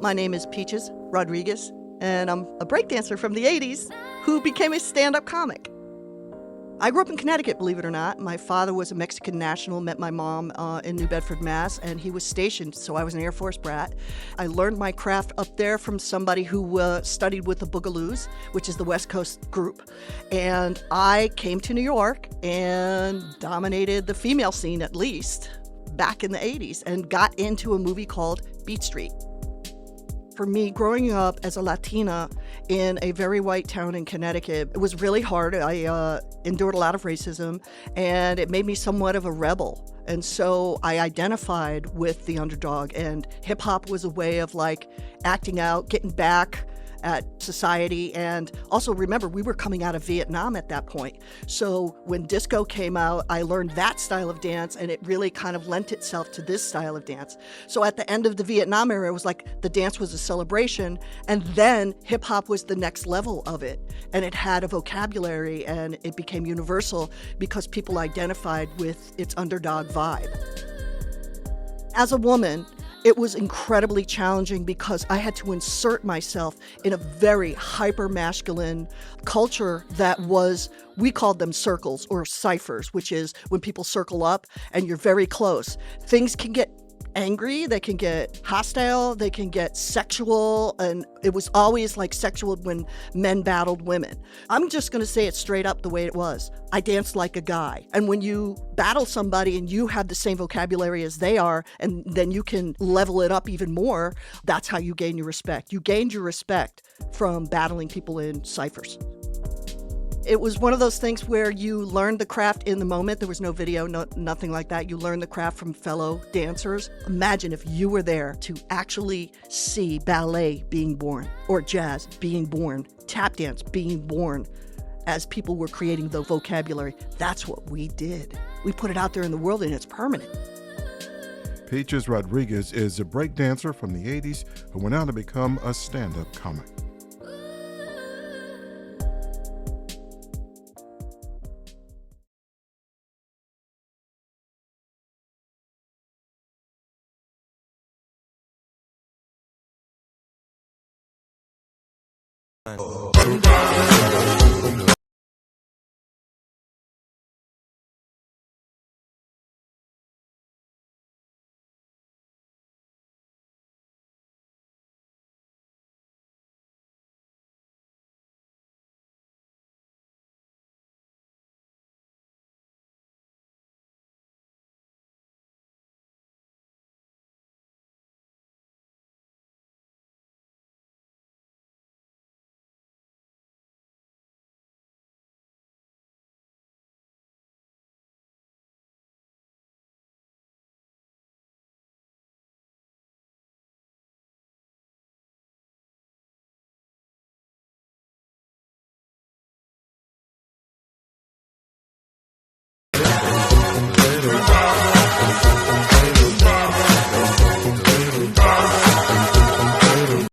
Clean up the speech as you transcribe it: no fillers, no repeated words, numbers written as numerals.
My name is Peaches Rodriguez, and I'm a breakdancer from the 80s who became a stand-up comic. I grew up in Connecticut, believe it or not. My father was a Mexican national, met my mom in New Bedford, Mass., and he was stationed, so I was an Air Force brat. I learned my craft up there from somebody who studied with the Boogaloos, which is the West Coast group. And I came to New York and dominated the female scene, at least, back in the 80s, and got into a movie called Beat Street. For me, growing up as a Latina in a very white town in Connecticut, it was really hard. I endured a lot of racism, and it made me somewhat of a rebel. And so I identified with the underdog, and hip hop was a way of acting out, getting back at society. And also remember, we were coming out of Vietnam at that point. So when disco came out, I learned that style of dance, and it really kind of lent itself to this style of dance. So at the end of the Vietnam era, it was like the dance was a celebration, and then hip hop was the next level of it. And it had a vocabulary, and it became universal because people identified with its underdog vibe. As a woman, it was incredibly challenging because I had to insert myself in a very hyper-masculine culture that we called them circles or ciphers, which is when people circle up and you're very close. Things can get angry, they can get hostile, they can get sexual, and it was always sexual when men battled women. I'm just going to say it straight up the way it was. I danced like a guy. And when you battle somebody and you have the same vocabulary as they are, and then you can level it up even more, that's how you gain your respect. You gained your respect from battling people in ciphers. It was one of those things where you learned the craft in the moment. There was no video, nothing like that. You learned the craft from fellow dancers. Imagine if you were there to actually see ballet being born, or jazz being born, tap dance being born, as people were creating the vocabulary. That's what we did. We put it out there in the world, and it's permanent. Peaches Rodriguez is a breakdancer from the 80s who went on to become a stand-up comic.